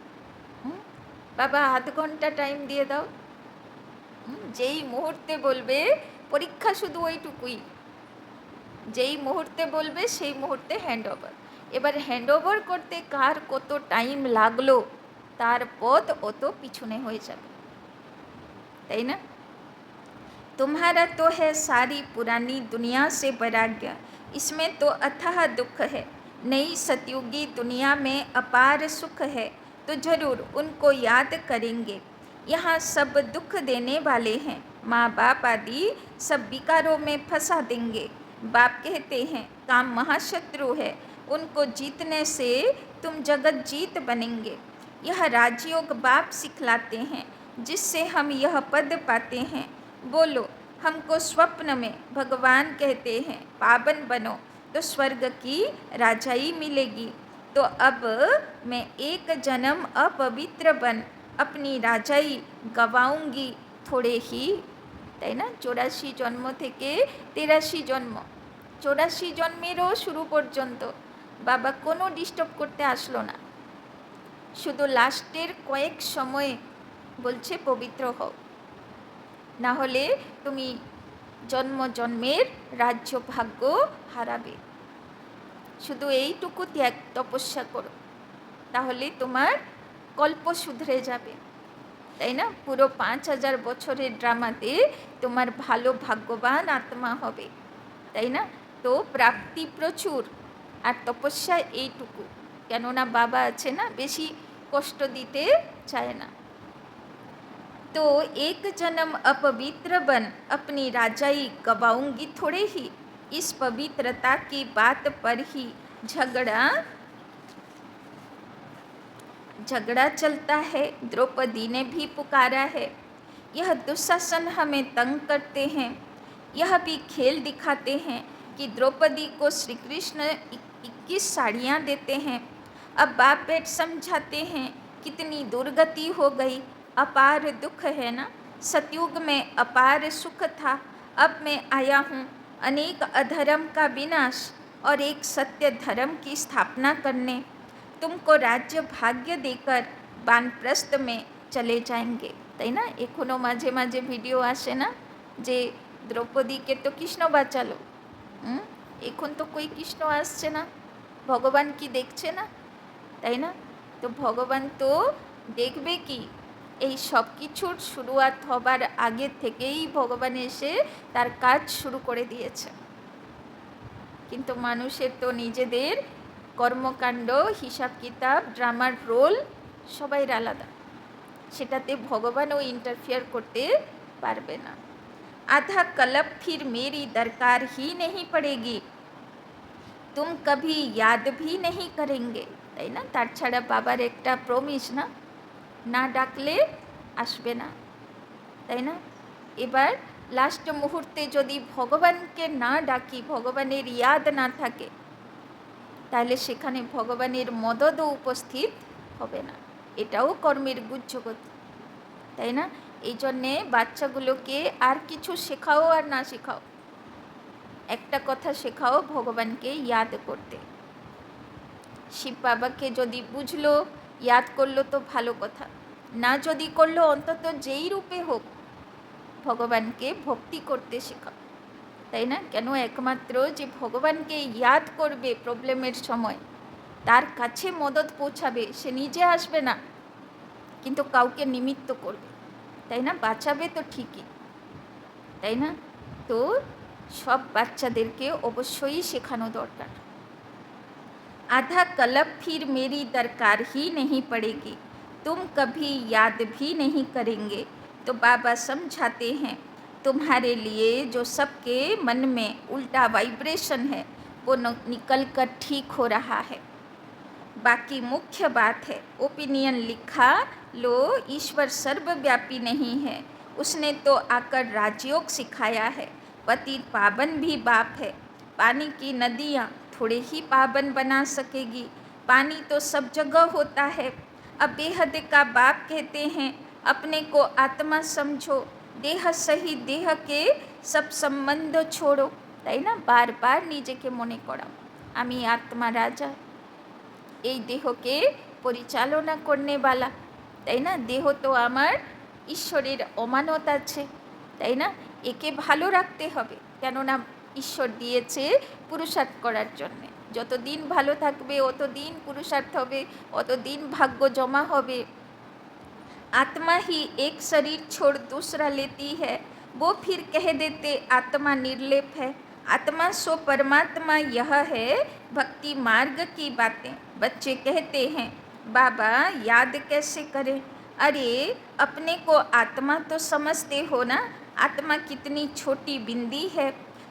বাবা আধ ঘন্টা টাইম দিয়ে দাও। যেই মুহূর্তে বলবে, পরীক্ষা শুধু ওইটুকুই, যেই মুহূর্তে বলবে সেই মুহূর্তে হ্যান্ড ওভার। এবার হ্যান্ড ওভার করতে কার কত টাইম লাগলো তার পথ অত পিছনে হয়ে যাবে, তাই না? तुम्हारा तो है सारी पुरानी दुनिया से वैराग्य, इसमें तो अथाह दुख है। नई सतयुगी दुनिया में अपार सुख है, तो जरूर उनको याद करेंगे। यहाँ सब दुख देने वाले हैं, माँ बाप आदि सब विकारों में फंसा देंगे। बाप कहते हैं काम महाशत्रु है, उनको जीतने से तुम जगत जीत बनेंगे। यह राजयोग बाप सिखलाते हैं, जिससे हम यह पद पाते हैं। बोलो, हमको स्वप्न में भगवान कहते हैं पावन बनो तो स्वर्ग की राजाई मिलेगी। तो अब मैं एक जन्म अपवित्र बन अपनी राजाई गवाऊंगी थोड़े ही, তাই না? 84 জন্ম থেকে 83 জন্ম, 84 জন্মেরও শুরু পর্যন্ত বাবা কোনো ডিস্টার্ব করতে আসলো না, শুধু লাস্টের কয়েক সময়ে বলছে পবিত্র হও, না হলে তুমি জন্ম জন্মের রাজ্য ভাগ্য হারাবে। শুধু এইটুকু ত্যাগ তপস্যা করো, তাহলে তোমার কল্প শুধরে যাবে, তাই না? পুরো 5000 বছরের ড্রামাতে তোমার ভালো ভাগ্যবান আত্মা হবে, তাই না? তো প্রাপ্তি প্রচুর, আর তপস্যা এইটুকু, কেননা বাবা আছে না, বেশি কষ্ট দিতে চায় না। तो एक जन्म अपवित्र बन अपनी राजाई गवाऊंगी थोड़े ही, इस पवित्रता की बात पर ही झगड़ा चलता है। द्रौपदी ने भी पुकारा है, यह दुशासन हमें तंग करते हैं। यह भी खेल दिखाते हैं कि द्रौपदी को श्री कृष्ण 21 साड़ियाँ देते हैं। अब बाप बेट समझाते हैं कितनी दुर्गति हो गई, अपार दुख है ना। सतयुग में अपार सुख था, अब मैं आया हूँ अनेक अधर्म का विनाश और एक सत्य धर्म की स्थापना करने। तुमको राज्य भाग्य देकर वानप्रस्थ में चले जाएंगे। তাই না, এখনও মাঝে মাঝে ভিডিও আসে না যে দ্রৌপদীকে তো কৃষ্ণ বাঁচালো, এখন তো কই কৃষ্ণ আসছে না, ভগবান কি দেখছে না, তাই না? তো ভগবান তো দেখবে কি, এই সব কিছুর শুরুয়াত হবার আগে থেকেই ভগবান এসে তার কাজ শুরু করে দিয়েছে। কিন্তু মানুষের তো নিজেদের কর্মকাণ্ড, হিসাব কিতাব, ড্রামার রোল সবাই আলাদা, সেটাতে ভগবানও ইন্টারফিয়ার করতে পারবে না। आधा कल्प फिर मेरी दरकार ही नहीं पड़ेगी, तुम कभी याद भी नहीं करेंगे। তাই না, তার ছাড়া বাবার একটা প্রমিস না, না ডাকলে আসবে না, তাই না? এবার লাস্ট মুহূর্তে যদি ভগবানকে না ডাকি, ভগবানের ইয়াদ না থাকে, তাহলে সেখানে ভগবানের মদতও উপস্থিত হবে না। এটাও কর্মের গুজ্জগতি, তাই না? এই জন্যে বাচ্চাগুলোকে আর কিছু শেখাও আর না শেখাও, একটা কথা শেখাও, ভগবানকে ইয়াদ করতে। শিব বাবাকে যদি বুঝলো, ইয়াদ করলো তো ভালো কথা, না যদি করলো অন্তত যেই রূপে হোক ভগবানকে ভক্তি করতে শেখাও, তাই না? কেন, একমাত্র যে ভগবানকে ইয়াদ করবে প্রবলেমের সময়, তার কাছে মদত পৌঁছাবে, সে নিজে আসবে না কিন্তু কাউকে নিমিত্ত করবে, তাই না? বাঁচাবে তো ঠিকই, তাই না? তো সব বাচ্চাদেরকে অবশ্যই শেখানো দরকার। आधा कल्प फिर मेरी दरकार ही नहीं पड़ेगी, तुम कभी याद भी नहीं करेंगे। तो बाबा समझाते हैं तुम्हारे लिए जो सबके मन में उल्टा वाइब्रेशन है वो निकल कर ठीक हो रहा है। बाकी मुख्य बात है ओपिनियन लिखा लो, ईश्वर सर्वव्यापी नहीं है, उसने तो आकर राजयोग सिखाया है। पति पावन भी बाप है, पानी की नदियाँ थोड़े ही पावन बना सकेगी, पानी तो सब जगह होता है। अब बेहद का बाप कहते हैं अपने को आत्मा समझो, देह सही देह के सब संबंध छोड़ो, তাই না? বারবার নিজেকে মনে করাও আমি আত্মা রাজা, এই দেহকে পরিচালনা করনেওয়ালা, তাই না? দেহ তো আমার ঈশ্বরের অমানত আছে, তাই না? একে ভালো রাখতে হবে, কেননা ঈশ্বর দিয়েছে পুরুষার্থ করার জন্যে। যতদিন ভালো থাকবে অতদিন পুরুষার্থ হবে, অতদিন ভাগ্য জমা হবে। आत्मा ही एक शरीर छोड़ दूसरा लेती है, वो फिर कह देते आत्मा निर्लेप है। आत्मा सो परमात्मा, यह है भक्ति मार्ग की बातें। बच्चे कहते हैं बाबा याद कैसे करें? अरे अपने को आत्मा तो समझते हो ना, आत्मा कितनी छोटी बिंदी है,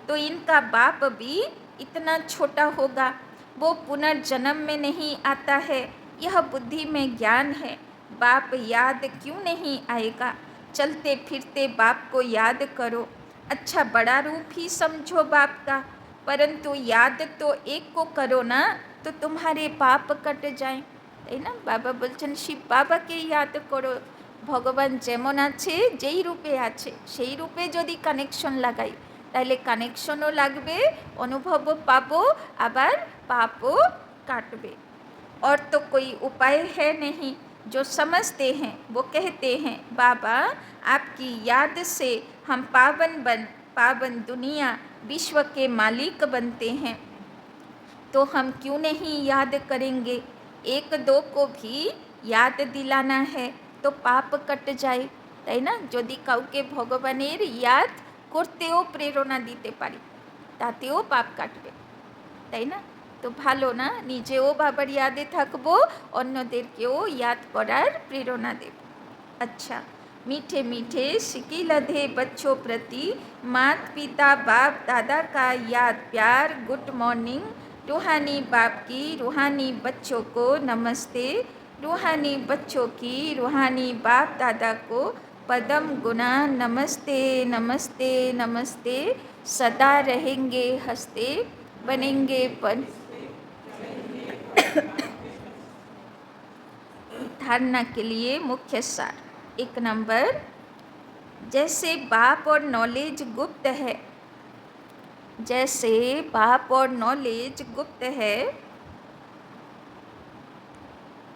तो इनका बाप भी इतना छोटा होगा। वो पुनर्जन्म में नहीं आता है, यह बुद्धि में ज्ञान है। बाप याद क्यों नहीं आएगा? चलते फिरते बाप को याद करो, अच्छा बड़ा रूप ही समझो बाप का, परंतु याद तो एक को करो ना, तो तुम्हारे पाप कट जाए, তাই না? বাবা বলছেন শিব বাবাকে ইয়াদ করো, ভগবান যেমন আছে, যেই রূপে আছে সেই রূপে যদি কানেকশন লাগাই, তাহলে কানেকশনও লাগবে, অনুভবও পাবো, আবার পাপও কাটবে। और तो कोई उपाय है नहीं, जो समझते हैं वो कहते हैं बाबा आपकी याद से हम पावन दुनिया विश्व के मालिक बनते हैं, तो हम क्यों नहीं याद करेंगे? एक दो को भी याद दिलाना है तो पाप कट जाए, তাই না? যদি কাউকে ভগবানের ইয়াদ করতেও প্রেরণা দিতে পারি, তাতেও পাপ কাটবে, তাই না? তো ভালো না, নিজেও বাবার ইয়াদে থাকবো, অন্যদেরকেও ইয়াদ করার প্রেরণা দেব। अच्छा मीठे मीठे सिकी लधे बच्चों प्रति मात पिता बाप दादा का याद प्यार, गुड मॉर्निंग। रूहानी बाप की रूहानी बच्चों को नमस्ते, रूहानी बच्चों की रूहानी बाप दादा को पदम गुना नमस्ते नमस्ते नमस्ते, सदा रहेंगे हंसते बनेंगे पन। धारणा के लिए मुख्य सार। 1 नंबर, जैसे बाप और नॉलेज गुप्त है, जैसे बाप और नॉलेज गुप्त है,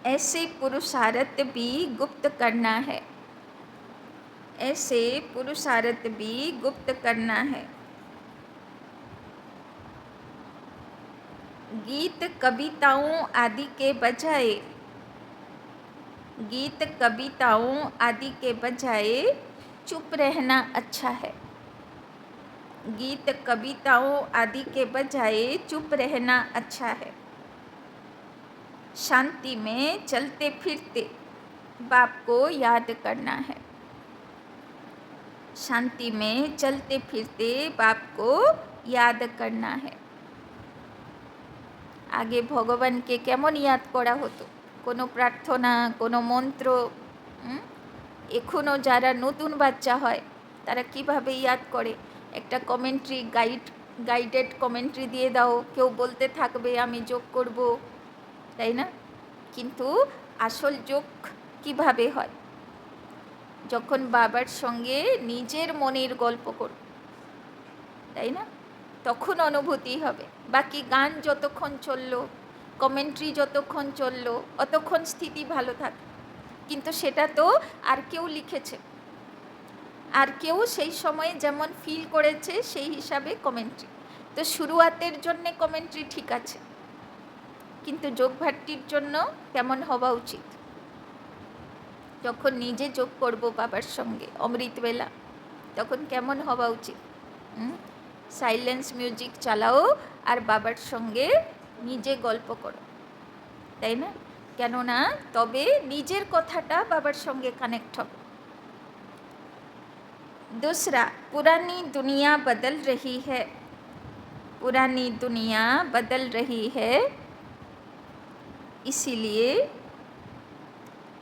ऐसे पुरुषार्थ भी गुप्त करना है, ऐसे पुरुषार्थ भी गुप्त करना है। गीत कविताओं आदि के बजाय, गीत कविताओं आदि के बजाय चुप रहना अच्छा है। गीत कविताओं आदि के बजाय चुप रहना अच्छा है। शांति में चलते फिरते बाप को याद करना है। शांति में चलते फिरते बाप को याद करना है। आगे भगवान के केमन याद करा हतो, कोनो प्रार्थना, कोनो मंत्र, एखोनो जारा नतून बाच्चा हय तारा किभाबे याद करे, एकटा कमेंट्री गाइडेड कमेंट्री दिए दाओ, केउ बोलते थाकबे आमी जोग करब, ताई ना? किन्तु आसल जोग किभाबे हय, जखन बाबार संगे निजेर मनेर गल्प करब, ताई ना? तखन अनुभूति हबे। बाकी गान जतक्षण चललो, कमेंट्री जतक्षण चललो, अतक्षण स्थिति भालो थाके, किन्तु सेटा तो आर केउ लिखेছে, আর কেউ সেই সময়ে যেমন ফিল করেছে সেই হিসাবে কমেন্ট্রি। তো শুরুয়াতের জন্যে কমেন্ট্রি ঠিক আছে, কিন্তু যোগভাট্টির জন্য কেমন হওয়া উচিত? যখন নিজে যোগ করব বাবার সঙ্গে অমৃতবেলা, তখন কেমন হওয়া উচিত? সাইলেন্স মিউজিক চালাও আর বাবার সঙ্গে নিজে গল্প করো, তাই না? কেননা তবে নিজের কথাটা বাবার সঙ্গে কানেক্ট হবে। दूसरा, पुरानी दुनिया बदल रही है, पुरानी दुनिया बदल रही है, इसीलिए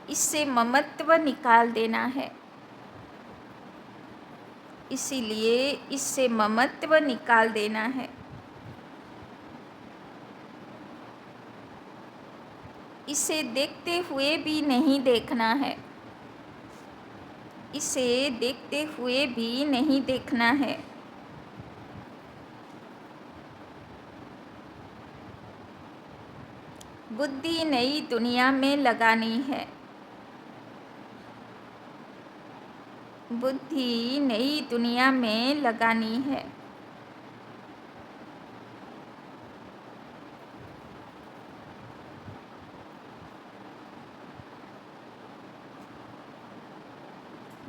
इससे ममत्व निकाल देना है, इसीलिए इससे ममत्व निकाल देना है। इसे देखते हुए भी नहीं देखना है, इसे देखते हुए भी नहीं देखना है। बुद्धि नई दुनिया में लगानी है, बुद्धि नई दुनिया में लगानी है।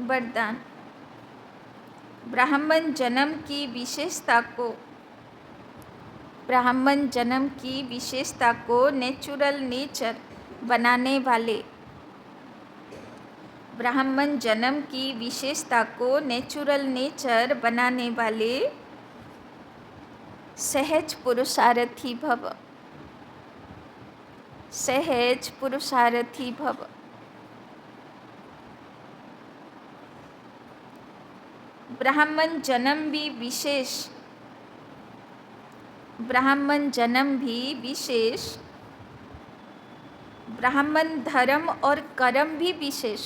वरदान। ब्राह्मण जन्म की विशेषता को, ब्राह्मण जन्म की विशेषता को नेचुरल नेचर बनाने वाले, ब्राह्मण जन्म की विशेषता को नेचुरल नेचर बनाने वाले सहज पुरुषार्थी भव, सहज पुरुषार्थी भव। ब्राह्मण जन्म भी विशेष, ब्राह्मण जन्म भी विशेष, ब्राह्मण धर्म और कर्म भी विशेष,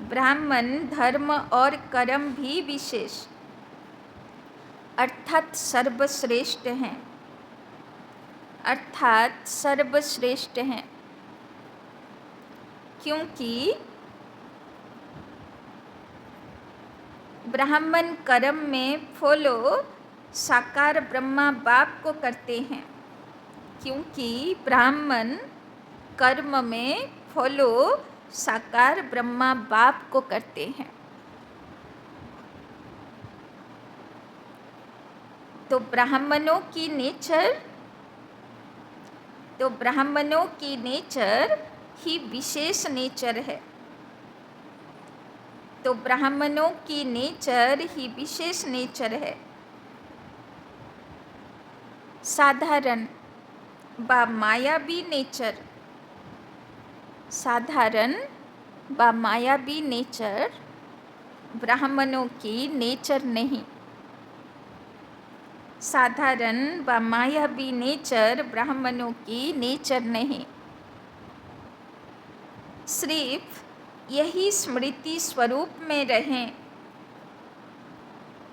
ब्राह्मण धर्म और कर्म भी विशेष, अर्थात सर्वश्रेष्ठ हैं, अर्थात सर्वश्रेष्ठ हैं। क्योंकि ब्राह्मण कर्म में फॉलो साकार ब्रह्मा बाप को करते हैं, क्योंकि ब्राह्मण कर्म में फॉलो साकार ब्रह्मा बाप को करते हैं। तो ब्राह्मणों की नेचर, तो ब्राह्मणों की नेचर ही विशेष नेचर है, तो ब्राह्मणों की नेचर ही विशेष नेचर है। साधारण बा मायावी नेचर, साधारण व मायावी नेचर ब्राह्मणों की नेचर नहीं। साधारण व मायावी नेचर ब्राह्मणों की नेचर नहीं। सिर्फ यही स्मृति स्वरूप में रहें,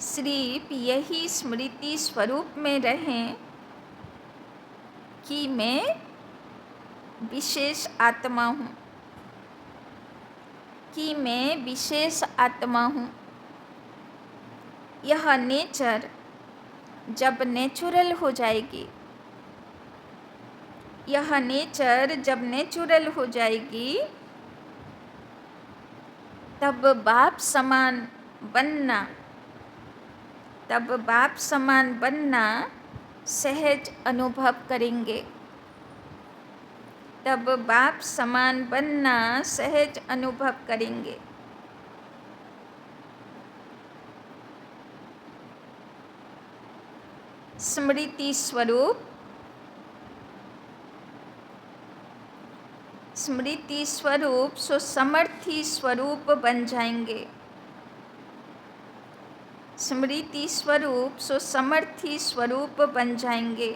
सिर्फ यही स्मृति स्वरूप में रहें कि मैं विशेष आत्मा हूँ, कि मैं विशेष आत्मा हूँ। यह नेचर जब नेचुरल हो जाएगी, यह नेचर जब नेचुरल हो जाएगी, तब बाप समान बनना, तब बाप समान बनना सहज अनुभव करेंगे, तब बाप समान बनना सहज अनुभव करेंगे। स्मृति स्वरूप, स्मृति स्वरूप सो समर्थी स्वरूप बन जाएंगे, स्मृति स्वरूप सो समर्थी स्वरूप बन जाएंगे।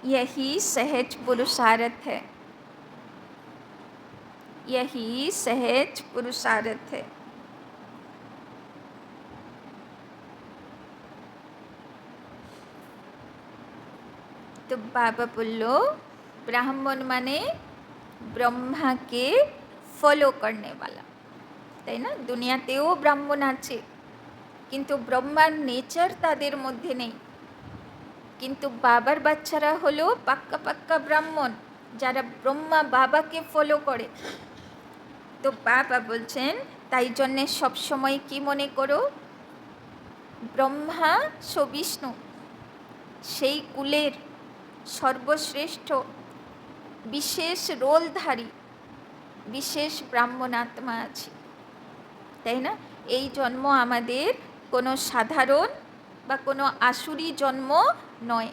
यही सहज पुरुषार्थ है, यही सहज पुरुषार्थ है। तो बाबा बोलो ब्राह्मण माने ब्रह्मा के फॉलो करने वाला, তাই না? দুনিয়াতেও ব্রাহ্মণ আছে, কিন্তু ব্রহ্মার নেচার তাদের মধ্যে নেই। কিন্তু বাবার বাচ্চারা হলো পাক্কা পাক্কা ব্রাহ্মণ, যারা ব্রহ্মা বাবাকে ফলো করে। তো বাবা বলছেন তাই জন্যে সবসময় কি মনে করো, ব্রহ্মা সো বিষ্ণু, সেই কুলের সর্বশ্রেষ্ঠ বিশেষ রোলধারী বিশেষ ব্রাহ্মণ আত্মা আছে, তাই না? এই জন্ম আমাদের কোনো সাধারণ বা কোনো আসুরি জন্ম নয়,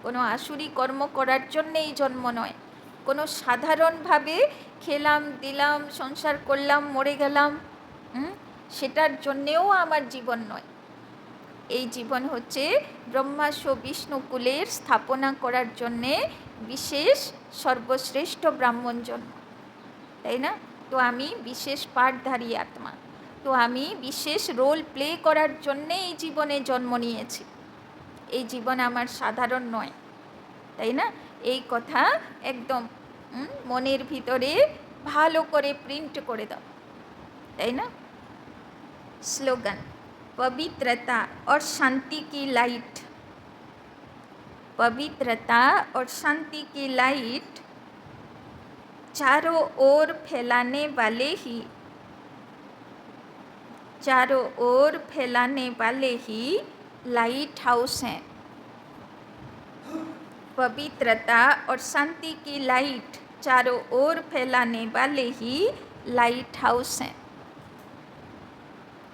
কোনো আসুরি কর্ম করার জন্য এই জন্ম নয়, কোনো সাধারণভাবে খেলাম দিলাম সংসার করলাম মরে গেলাম সেটার জন্যেও আমার জীবন নয়। এই জীবন হচ্ছে ব্রহ্মাস্য বিষ্ণুকুলের স্থাপনা করার জন্যে বিশেষ সর্বশ্রেষ্ঠ ব্রাহ্মণ জন্ম, তাই না? তো আমি বিশেষ পাঠধারী আত্মা, তো আমি বিশেষ রোল প্লে করার জন্যে এই জীবনে জন্ম নিয়েছি। এই জীবন আমার সাধারণ নয়, তাই না? এই কথা একদম মনের ভিতরে ভালো করে প্রিন্ট করে দাও, তাই না? স্লোগান, पवित्रता और शांति की लाइट, पवित्रता और शांति की लाइट चारों ओर फैलाने वाले ही, चारों ओर फैलाने वाले ही लाइट हाउस हैं। पवित्रता और शांति की लाइट चारों ओर फैलाने वाले ही लाइट हाउस हैं।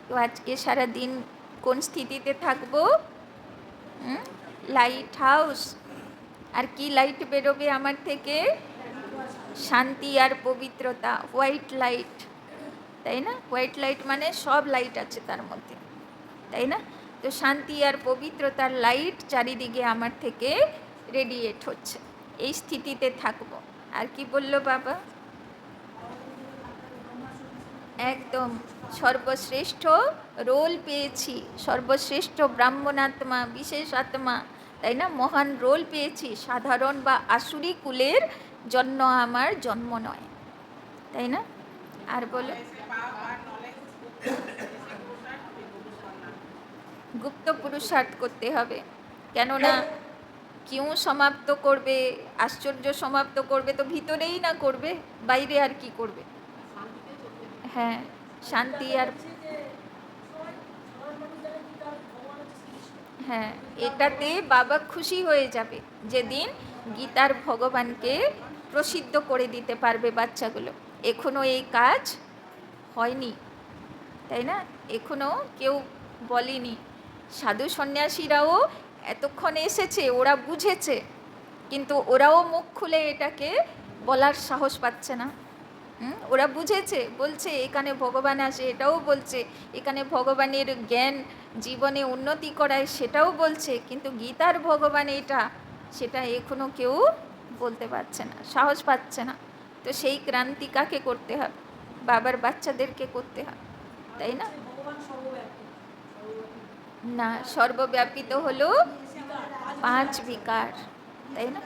তো আজকে সারা দিন কোন স্থিতিতে থাকবো? Light house. আর কি লাইট বেরোবে আমার থেকে? শান্তি আর পবিত্রতা, হোয়াইট লাইট, তাই না? হোয়াইট লাইট মানে সব লাইট আছে তার মধ্যে, তাই না? তো শান্তি আর পবিত্রতার লাইট চারিদিকে আমার থেকে রেডিয়েট হচ্ছে, এই স্থিতিতে থাকবো। আর কি বললো বাবা? একদম সর্বশ্রেষ্ঠ রোল পেয়েছি, সর্বশ্রেষ্ঠ ব্রাহ্মণ আত্মা বিশেষ আত্মা, তাই না? মহান রোল পেয়েছি, সাধারণ বা আসুরি কুলের জন্য আমার জন্ম নয়, তাই না? আর বলো, গুপ্ত পুরুষার্থ করতে হবে, কেননা কেউ সমাপ্ত করবে, আশ্চর্য সমাপ্ত করবে তো ভিতরেই না করবে, বাইরে আর কি করবে? হ্যাঁ, শান্তি আর হ্যাঁ, এটাতে বাবা খুশি হয়ে যাবে যেদিন গীতার ভগবানকে প্রসিদ্ধ করে দিতে পারবে বাচ্চাগুলো। এখনও এই কাজ হয়নি, তাই না? এখনও কেউ বলেনি। সাধু সন্ন্যাসীরাও এতক্ষণ এসেছে, ওরা বুঝেছে, কিন্তু ওরাও মুখ খুলে এটাকে বলার সাহস পাচ্ছে না। ওরা বুঝেছে, বলছে এখানে ভগবান আসে, এটাও বলছে এখানে ভগবানের জ্ঞান জীবনে উন্নতি করায়, সেটাও বলছে, কিন্তু গীতার ভগবান এটা সেটা এখনো কেউ বলতে পারছে না, সাহস পাচ্ছে না। তো সেই ক্রান্তি কাকে করতে হবে? বাবার বাচ্চাদেরকে করতে হবে, তাই না? না, সর্বব্যাপী তো হলো 5 বিকার, তাই না?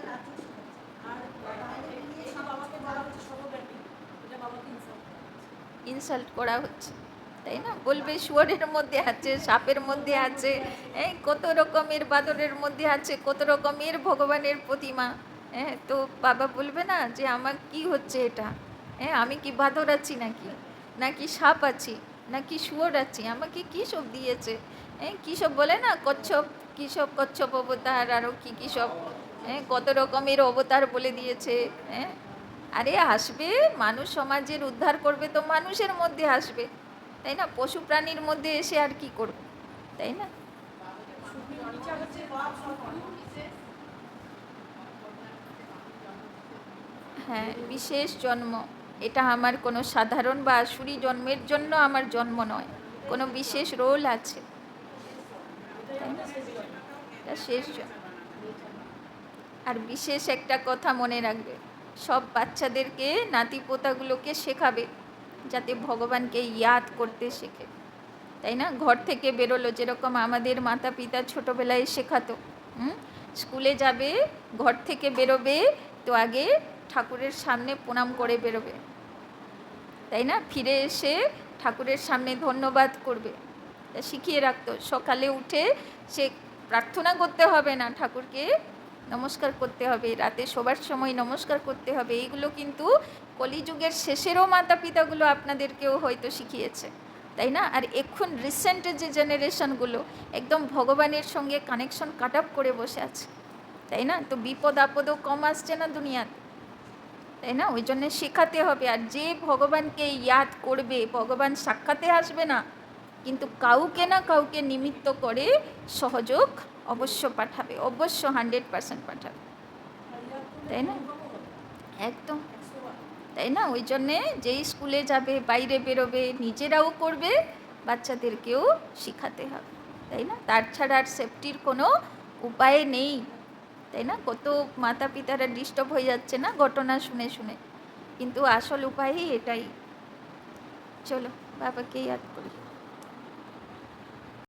ইনসাল্ট করা হচ্ছে, তাই না? বলবে শুয়োরের মধ্যে আছে, সাপের মধ্যে আছে, কত রকমের বাদরের মধ্যে আছে, কত রকমের ভগবানের প্রতিমা। তো বাবা বলবে না যে আমার কি হচ্ছে এটা? আমি কি বাদর আছি নাকি, নাকি সাপ আছি, নাকি শুয়োর আছি? আমাকে কী সব দিয়েছে? কী সব বলে না, কচ্ছপ, কী সব কচ্ছপ অবতার, আরও কী কী সব, কত রকমের অবতার বলে দিয়েছে। আরে আসবে, মানুষ সমাজের উদ্ধার করবে তো মানুষের মধ্যে আসবে, তাই না? পশু প্রাণীর মধ্যে এসে আর কি করবে, তাই না? হ্যাঁ, বিশেষ জন্ম, এটা আমার কোনো সাধারণ বা আসুরি জন্মের জন্য আমার জন্ম নয়, কোনো বিশেষ রোল আছে, তাই না? এটা শেষ জন্ম। আর বিশেষ একটা কথা মনে রাখবে, সব বাচ্চাদেরকে, নাতি পোতাগুলোকে শেখাবে যাতে ভগবানকে ইয়াদ করতে শেখে, তাই না? ঘর থেকে বেরোলো, যেরকম আমাদের মাতা পিতা ছোটোবেলায় শেখাতো, স্কুলে যাবে, ঘর থেকে বেরোবে তো আগে ঠাকুরের সামনে প্রণাম করে বেরোবে, তাই না? ফিরে এসে ঠাকুরের সামনে ধন্যবাদ করবে, তা শিখিয়ে রাখতো। সকালে উঠে সে প্রার্থনা করতে হবে না, ঠাকুরকে নমস্কার করতে হবে, রাতে শোবার সময় নমস্কার করতে হবে। এইগুলো কিন্তু কলিযুগের শেষেরও মাতা পিতাগুলো আপনাদেরকেও হয়তো শিখিয়েছে, তাই না? আর এখন রিসেন্টের যে জেনারেশনগুলো একদম ভগবানের সঙ্গে কানেকশন কাট আপ করে বসে আছে, তাই না? তো বিপদ আপদও কম আসছে না দুনিয়াতে, তাই না? ওই জন্য শেখাতে হবে। আর যে ভগবানকে ইয়াদ করবে, ভগবান সাক্ষাতে আসবে না, কিন্তু কাউকে না কাউকে নিমিত্ত করে সহযোগ অবশ্য পাঠাবে, অবশ্য 100% পাঠাবে, তাই না? একদম, তাই না? ওই জন্যে যেই স্কুলে যাবে, বাইরে বেরোবে, নিজেরাও করবে, বাচ্চাদেরকেও শেখাতে হবে, তাই না? তার ছাড়া আর সেফটির কোনো উপায় নেই, তাই না? কত মাতা পিতারা ডিস্টার্ব হয়ে যাচ্ছে না ঘটনা শুনে শুনে, কিন্তু আসল উপায়ই এটাই। চলো বাবাকে ইয়াদ করি।